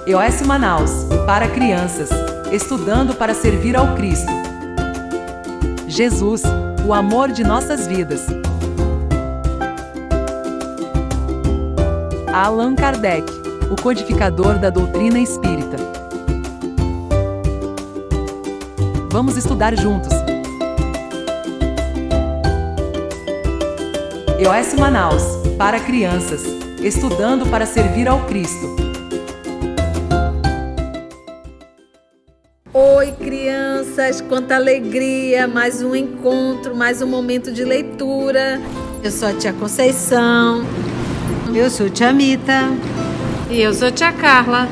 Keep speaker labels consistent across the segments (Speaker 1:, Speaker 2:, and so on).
Speaker 1: EOS Manaus, para crianças, estudando para servir ao Cristo. Jesus, o amor de nossas vidas. Allan Kardec, o codificador da doutrina espírita. Vamos estudar juntos. EOS Manaus, para crianças, estudando para servir ao Cristo.
Speaker 2: Oi, crianças, quanta alegria, mais um encontro, mais um momento de leitura. Eu sou a tia Conceição.
Speaker 3: Eu sou tia Mita.
Speaker 4: E eu sou tia Carla.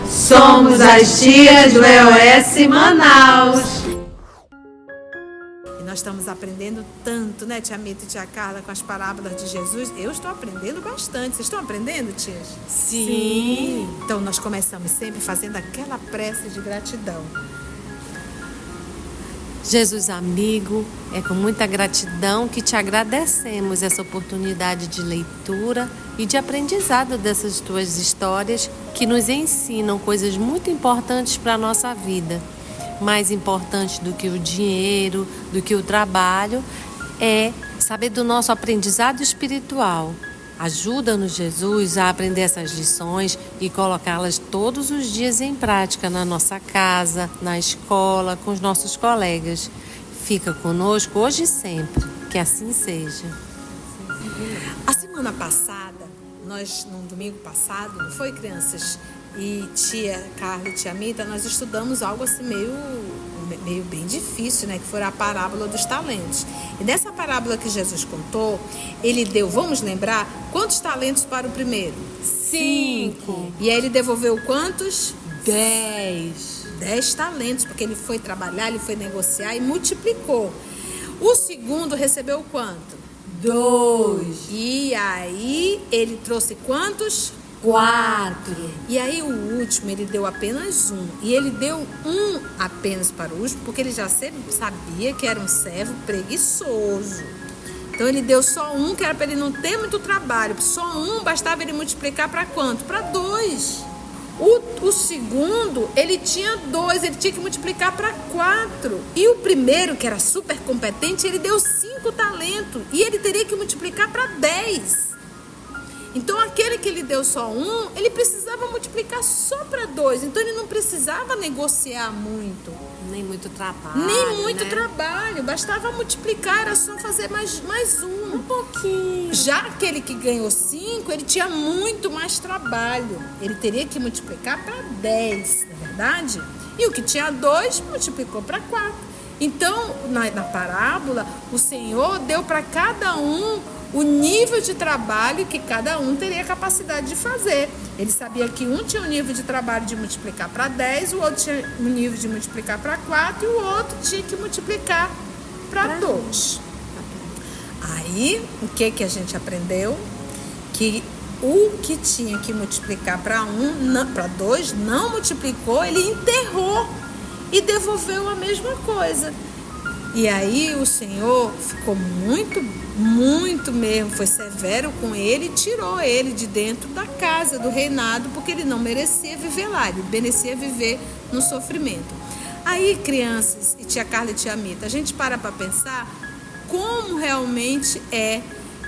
Speaker 3: Somos as tias do EOS Manaus.
Speaker 2: E nós estamos aprendendo tanto, né, tia Mita e tia Carla, com as parábolas de Jesus. Eu estou aprendendo bastante. Vocês estão aprendendo, tias?
Speaker 4: Sim.
Speaker 2: Então nós começamos sempre fazendo aquela prece de gratidão.
Speaker 4: Jesus amigo, é com muita gratidão que te agradecemos essa oportunidade de leitura e de aprendizado dessas tuas histórias que nos ensinam coisas muito importantes para a nossa vida. Mais importante do que o dinheiro, do que o trabalho, é saber do nosso aprendizado espiritual. Ajuda-nos, Jesus, a aprender essas lições e colocá-las todos os dias em prática na nossa casa, na escola, com os nossos colegas. Fica conosco hoje e sempre, que assim seja.
Speaker 2: A semana passada, no domingo passado, não foi, crianças? E tia Carla e tia Mita, nós estudamos algo assim meio bem difícil, né? Que foi a parábola dos talentos. E nessa parábola que Jesus contou, ele deu, vamos lembrar, quantos talentos para o primeiro?
Speaker 4: 5.
Speaker 2: E aí ele devolveu quantos?
Speaker 4: 10.
Speaker 2: 10 talentos, porque ele foi trabalhar, ele foi negociar e multiplicou. O segundo recebeu quanto?
Speaker 4: 2.
Speaker 2: E aí ele trouxe quantos?
Speaker 4: 4.
Speaker 2: E aí o último ele deu apenas 1. E ele deu 1 apenas para o último, porque ele já sabia que era um servo preguiçoso. Então ele deu só 1, que era para ele não ter muito trabalho. Só 1, bastava ele multiplicar para quanto? Para 2. O segundo, ele tinha 2, ele tinha que multiplicar para 4. E o primeiro, que era super competente, ele deu 5 talentos. E ele teria que multiplicar para 10. Então, aquele que ele deu só 1, ele precisava multiplicar só para 2. Então, ele não precisava negociar muito.
Speaker 4: Nem muito trabalho.
Speaker 2: Nem muito
Speaker 4: né?
Speaker 2: trabalho. Bastava multiplicar, era só fazer mais 1.
Speaker 4: Um pouquinho.
Speaker 2: Já aquele que ganhou 5, ele tinha muito mais trabalho. Ele teria que multiplicar para 10, não é verdade? E o que tinha 2, multiplicou para 4. Então, na parábola, o Senhor deu para cada um o nível de trabalho que cada um teria capacidade de fazer. Ele sabia que um tinha um nível de trabalho de multiplicar para 10, o outro tinha um nível de multiplicar para 4 e o outro tinha que multiplicar para 2. Aí, o que a gente aprendeu? Que o que tinha que multiplicar para 2 não multiplicou, ele enterrou e devolveu a mesma coisa. E aí o Senhor ficou muito mesmo, foi severo com ele e tirou ele de dentro da casa do reinado, porque ele não merecia viver lá, ele merecia viver no sofrimento. Aí, crianças, e tia Carla e tia Mita, a gente para pensar como realmente é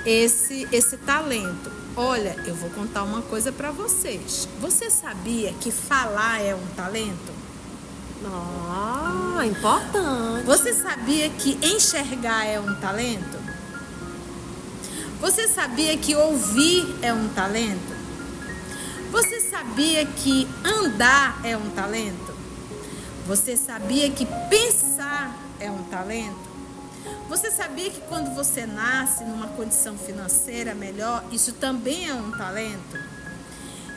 Speaker 2: esse talento. Olha, eu vou contar uma coisa para vocês. Você sabia que falar é um talento?
Speaker 4: Importante.
Speaker 2: Você sabia que enxergar é um talento? Você sabia que ouvir é um talento? Você sabia que andar é um talento? Você sabia que pensar é um talento? Você sabia que quando você nasce numa condição financeira melhor, isso também é um talento?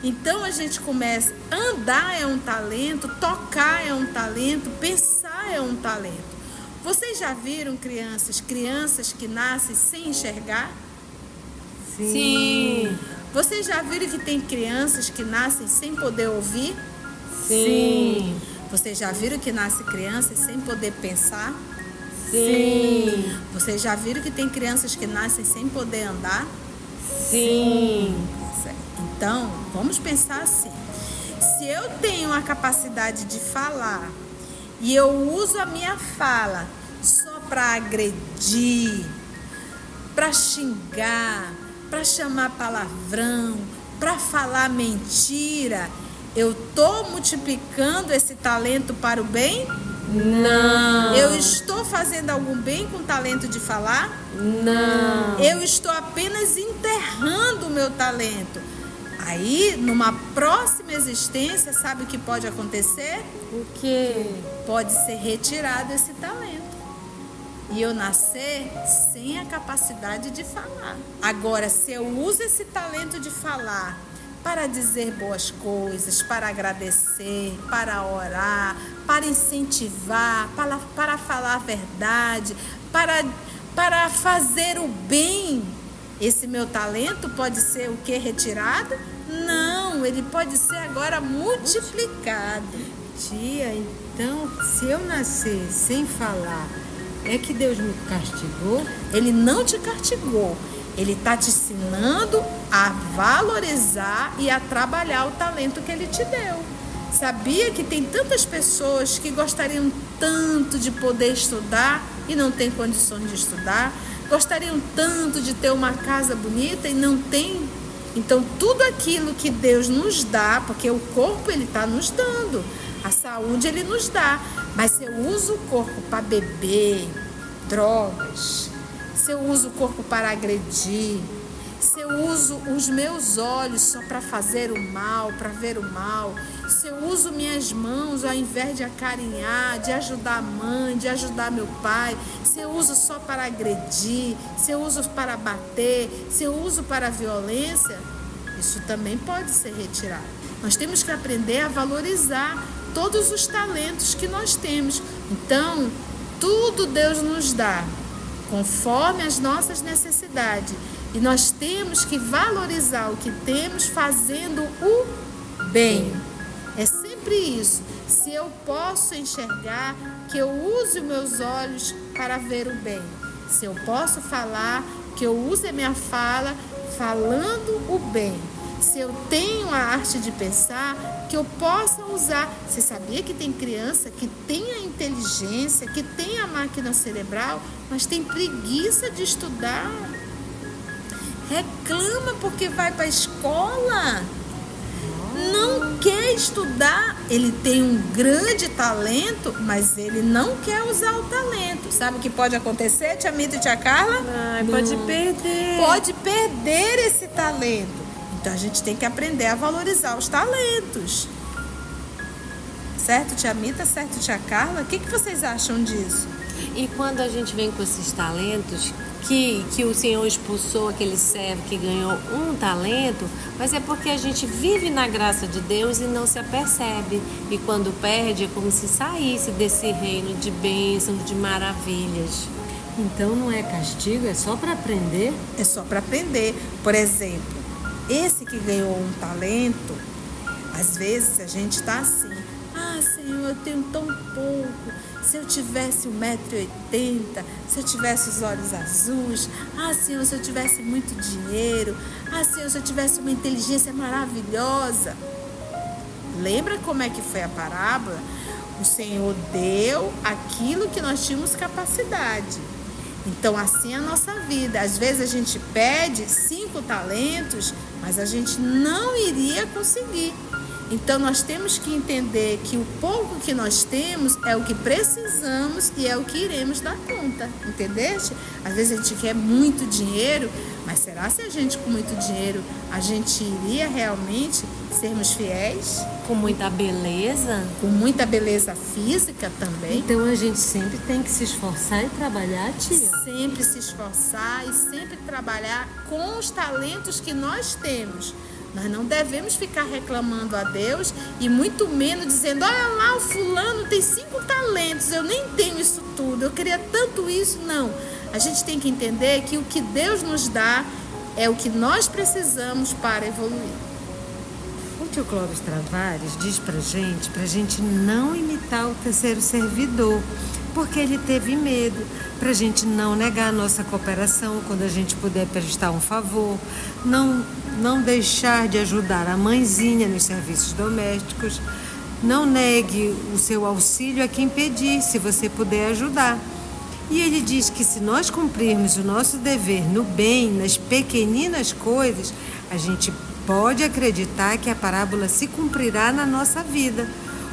Speaker 2: Então a gente começa, andar é um talento, tocar é um talento, pensar é um talento. Vocês já viram crianças que nascem sem enxergar?
Speaker 4: Sim.
Speaker 2: Vocês já viram que tem crianças que nascem sem poder ouvir?
Speaker 4: Sim.
Speaker 2: Vocês já viram que nasce crianças sem poder pensar?
Speaker 4: Sim.
Speaker 2: Vocês já viram que tem crianças que nascem sem poder andar?
Speaker 4: Sim.
Speaker 2: Então, vamos pensar assim. Se eu tenho a capacidade de falar e eu uso a minha fala só para agredir, para xingar, para chamar palavrão, para falar mentira, eu estou multiplicando esse talento para o bem?
Speaker 4: Não.
Speaker 2: Eu estou fazendo algum bem com o talento de falar?
Speaker 4: Não.
Speaker 2: Eu estou apenas enterrando o meu talento. Aí, numa próxima existência, sabe o que pode acontecer?
Speaker 4: O quê?
Speaker 2: Pode ser retirado esse talento. E eu nascer sem a capacidade de falar. Agora, se eu uso esse talento de falar para dizer boas coisas, para agradecer, para orar, para incentivar, para falar a verdade, para fazer o bem, esse meu talento pode ser o que? Retirado? Não, ele pode ser agora multiplicado.
Speaker 3: Tia, então, se eu nascer sem falar, é que Deus me castigou?
Speaker 2: Ele não te castigou. Ele está te ensinando a valorizar e a trabalhar o talento que ele te deu. Sabia que tem tantas pessoas que gostariam tanto de poder estudar e não tem condições de estudar? Gostariam tanto de ter uma casa bonita e não tem? Então, tudo aquilo que Deus nos dá, porque o corpo ele está nos dando, a saúde ele nos dá, mas se eu uso o corpo para beber drogas, se eu uso o corpo para agredir, se eu uso os meus olhos só para fazer o mal, para ver o mal, se eu uso minhas mãos ao invés de acarinhar, de ajudar a mãe, de ajudar meu pai, se eu uso só para agredir, se eu uso para bater, se eu uso para a violência, isso também pode ser retirado. Nós temos que aprender a valorizar todos os talentos que nós temos. Então, tudo Deus nos dá conforme as nossas necessidades. E nós temos que valorizar o que temos fazendo o bem. É sempre isso. Se eu posso enxergar, que eu use os meus olhos para ver o bem. Se eu posso falar, que eu use a minha fala falando o bem. Se eu tenho a arte de pensar, que eu possa usar. Você sabia que tem criança que tem a inteligência, que tem a máquina cerebral, mas tem preguiça de estudar? Reclama porque vai para a escola, não quer estudar. Ele tem um grande talento, mas ele não quer usar o talento. Sabe o que pode acontecer, tia Mita e tia Carla?
Speaker 4: Pode perder.
Speaker 2: Pode perder esse talento. Então a gente tem que aprender a valorizar os talentos. Certo, tia Mita? Certo, tia Carla? O que vocês acham disso?
Speaker 4: E quando a gente vem com esses talentos, que o Senhor expulsou aquele servo que ganhou um talento, mas é porque a gente vive na graça de Deus e não se apercebe. E quando perde, é como se saísse desse reino de bênçãos, de maravilhas.
Speaker 3: Então não é castigo, é só para aprender?
Speaker 2: É só para aprender. Por exemplo, esse que ganhou um talento, às vezes a gente está assim: ah, Senhor, eu tenho tão pouco. Se eu tivesse 1,80 m, se eu tivesse os olhos azuis, ah, Senhor, se eu tivesse muito dinheiro, ah, Senhor, se eu tivesse uma inteligência maravilhosa. Lembra como é que foi a parábola? O Senhor deu aquilo que nós tínhamos capacidade. Então, assim é a nossa vida. Às vezes a gente pede 5 talentos, mas a gente não iria conseguir. Então, nós temos que entender que o pouco que nós temos é o que precisamos e é o que iremos dar conta, entendeste? Às vezes a gente quer muito dinheiro, mas será se a gente com muito dinheiro, a gente iria realmente sermos fiéis?
Speaker 4: Com muita beleza?
Speaker 2: Com muita beleza física também.
Speaker 3: Então a gente sempre tem que se esforçar e trabalhar, tia?
Speaker 2: Sempre se esforçar e sempre trabalhar com os talentos que nós temos. Nós não devemos ficar reclamando a Deus e muito menos dizendo: olha lá, o fulano tem 5 talentos, eu nem tenho isso tudo, eu queria tanto isso. Não, a gente tem que entender que o que Deus nos dá é o que nós precisamos para evoluir.
Speaker 3: O tio Clóvis Travares diz pra gente não imitar o terceiro servidor, porque ele teve medo, pra gente não negar a nossa cooperação quando a gente puder prestar um favor, não não deixar de ajudar a mãezinha nos serviços domésticos. Não negue o seu auxílio a quem pedir, se você puder ajudar. E ele diz que se nós cumprirmos o nosso dever no bem, nas pequeninas coisas, a gente pode acreditar que a parábola se cumprirá na nossa vida.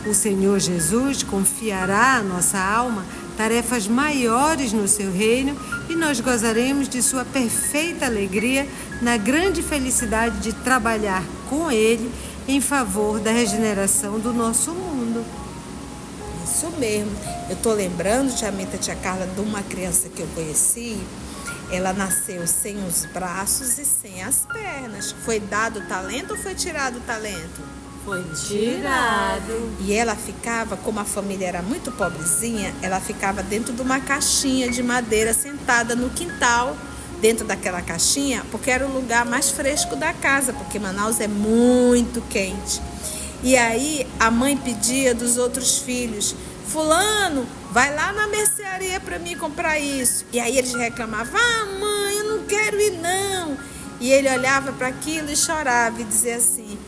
Speaker 3: O Senhor Jesus confiará à nossa alma tarefas maiores no seu reino e nós gozaremos de sua perfeita alegria na grande felicidade de trabalhar com Ele em favor da regeneração do nosso mundo.
Speaker 2: Isso mesmo. Eu estou lembrando, tia Mita, tia Carla, de uma criança que eu conheci. Ela nasceu sem os braços e sem as pernas. Foi dado o talento ou foi tirado o talento?
Speaker 4: Foi tirado.
Speaker 2: E ela ficava, como a família era muito pobrezinha, ela ficava dentro de uma caixinha de madeira, sentada no quintal, dentro daquela caixinha, porque era o lugar mais fresco da casa, porque Manaus é muito quente. E aí a mãe pedia dos outros filhos: fulano, vai lá na mercearia para mim comprar isso. E aí eles reclamavam: ah, mãe, eu não quero ir não. E ele olhava para aquilo e chorava e dizia assim: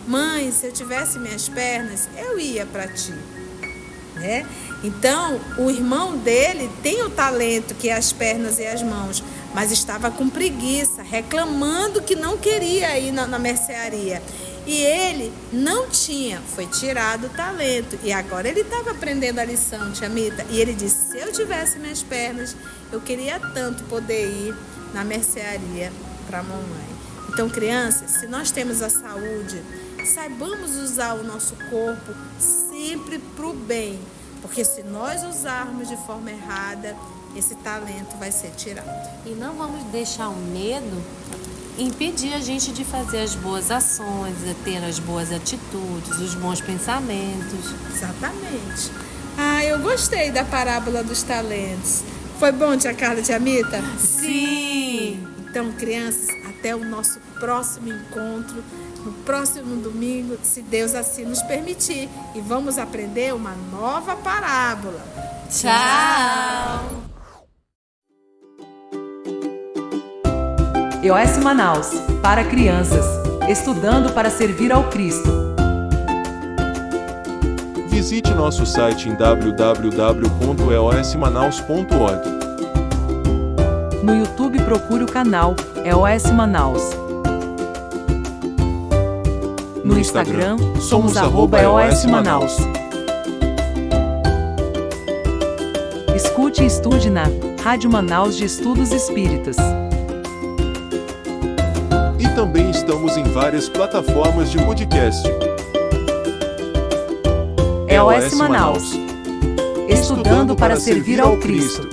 Speaker 2: mãe, se eu tivesse minhas pernas, eu ia para ti. Né? Então, o irmão dele tem o talento, que é as pernas e as mãos, mas estava com preguiça, reclamando que não queria ir na mercearia. E ele não tinha, foi tirado o talento. E agora ele estava aprendendo a lição, tia Mita. E ele disse: se eu tivesse minhas pernas, eu queria tanto poder ir na mercearia para a mamãe. Então, crianças, se nós temos a saúde, saibamos usar o nosso corpo sempre para o bem. Porque se nós usarmos de forma errada, esse talento vai ser tirado.
Speaker 4: E não vamos deixar o medo impedir a gente de fazer as boas ações, de ter as boas atitudes, os bons pensamentos.
Speaker 2: Exatamente. Ah, eu gostei da parábola dos talentos. Foi bom, tia Carla e tia Mita?
Speaker 4: Sim!
Speaker 2: Então, crianças, até o nosso próximo encontro, no próximo domingo, se Deus assim nos permitir. E vamos aprender uma nova parábola.
Speaker 4: Tchau!
Speaker 1: EOS Manaus, para crianças, estudando para servir ao Cristo.
Speaker 5: Visite nosso site em www.eosmanaus.org.
Speaker 1: No YouTube procure o canal EOS Manaus. No Instagram, somos @EOS Manaus. Escute e estude na Rádio Manaus de Estudos Espíritas.
Speaker 5: E também estamos em várias plataformas de podcast.
Speaker 1: EOS Manaus, estudando para servir ao Cristo.